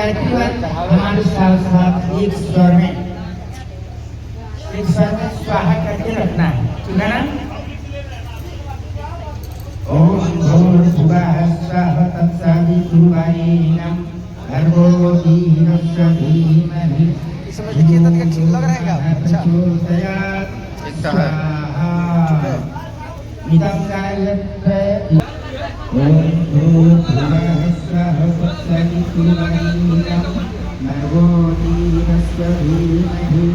गायत्री हमारे साथ साथ एक स्वर में स्वाहा करके रखना है, ठीक है ना। ओम भूर्भुवः स्वः तत्सवितुर्वरेण्यं भर्गो देवस्य धीमहि कीर्तन का ठीक लग रहा है। अच्छा इदं गायत्री ओम भूर्भुवः स्वः तत्सवितुर्वरेण्यं भर्गो देवस्य धीमहि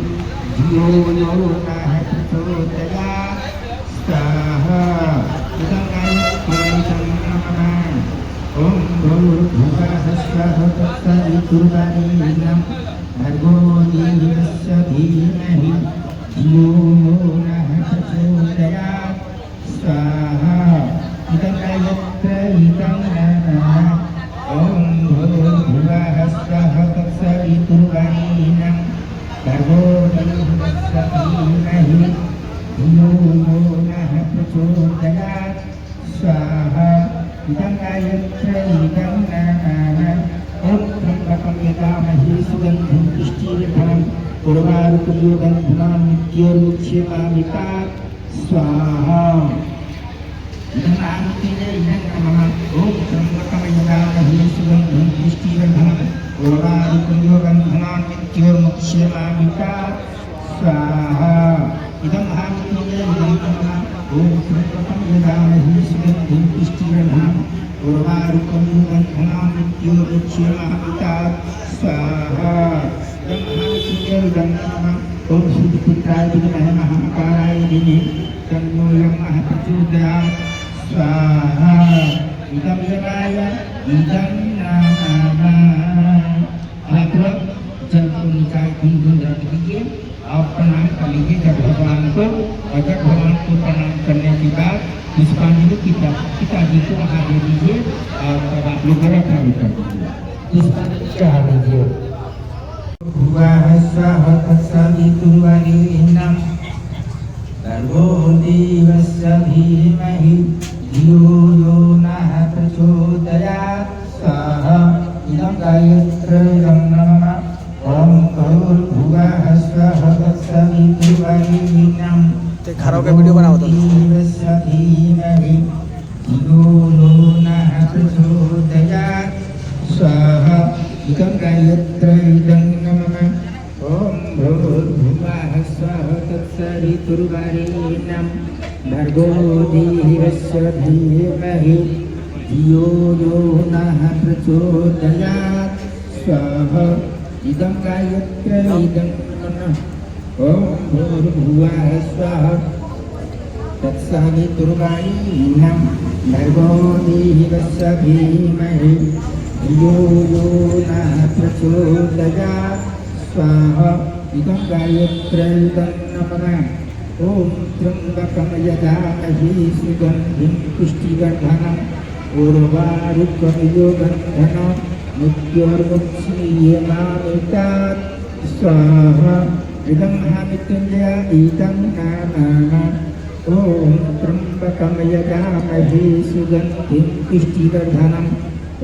धियो यो नः प्रचोदयात् स्वाहा। इदं गायत्री ओम भूर्भुवः स्वः तत्सवितुर्वरेण्यं भर्गो देवस्य धीमहि धियो यो नः प्रचोदयात् स्वाहा। इदं गायत्री ओम भूर्भुवः स्वः तत्सवितुर्वरेण्यं भर्गो देवस्य धीमहि धियो यो नः प्रचोदयात् स्वाहा। इदं गायत्री ओम त्र्यंबकं यजामहे सुगन्धिं पुष्टिवर्धनम् उर्वारुकमिव बन्धनान् मृत्योर्मुक्षेमामृतात् स्वाहा। ओम त्र्यंबकं यजामहे सुगन्धिं पुष्टिवर्धनम् उर्वारुकमिव बन्धनान् मृत्योर्मुक्षेमामृतात् स्वाहा। इदं ओम त्र्यंबकं यजामहे सुगन्धिं पुष्टिवर्धनम् उर्वारुकमिव बन्धनान् मृत्योर्मुक्षेमामृतात् स्वाहा। ओम श्रीपुत्राय विद्महे महाकालाय धीमहि तन्नो यमः प्रचोदयात् स्वाहा। इदं यमाय इदं आप जल को निकाय गुनगुन रख दीजिए और प्रणाम कर लीजिए जब भगवान को। और जब भगवान को प्रणाम करने के बाद पुष्पांजलि पिताजी को वहाँ दे दीजिए और तब आप लोग रखा भी कर दीजिए, पुष्पांजलि चढ़ा दीजिए। भूर्भुवः स्वः तत्सवितुर्वरेण्यं भर्गो देवस्य धीमहि धियो यो नः प्रचोदयात् स्वाहा। इदं गायत्र्यै नमः। ओम भूर्भुवः स्वः तत्सवितुर्वरेण्यं खराब का वीडियो बनाओ तो देवस्य धीमहि धियो यो नः प्रचोदयात् स्वाहा। इदं गायत्र्यै नमः। ओम भूर्भुवः स्वः तत्सवितुर्वरेण्यं भर्गो देवस्य धीमहि धियो यो नः प्रचोदयात् स्वाहा। इदं गायत्र्यै नमः। ओम भूर्भुवः स्वः तत्सवितुर्वरेण्यं भर्गो देवस्य धीमहि धियो यो नः प्रचोदयात् स्वाहा। इदं गायत्र्यै नमः। ओम त्र्यंबकं यजामहे सुगन्धिं पुष्टिवर्धनम् उर्वारुकमिव बन्धनान् मृत्योर्मुक्षीयमामृतात् स्वाहा। इदं महामृत्युञ्जय इदं नमः। ओम त्र्यंबकं यजामहे सुगन्धिं पुष्टिवर्धनम्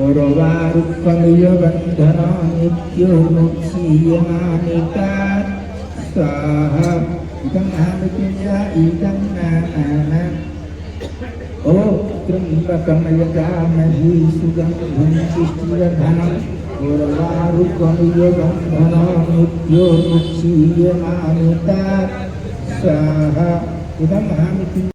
उर्वारुकमिव बन्धनान् मृत्योर्मुक्षीयमामृतात् स्वाहा। इदं महामृत्युञ्जय इदं नमः। ओम त्र्यंबकं यजामहे सुगन्धिं पुष्टिवर्धनम् उर्वारुकमिव बन्धनान् मृत्योर्मुक्षीयमामृतात् स्वाहा। इदं महामृत्युञ्जय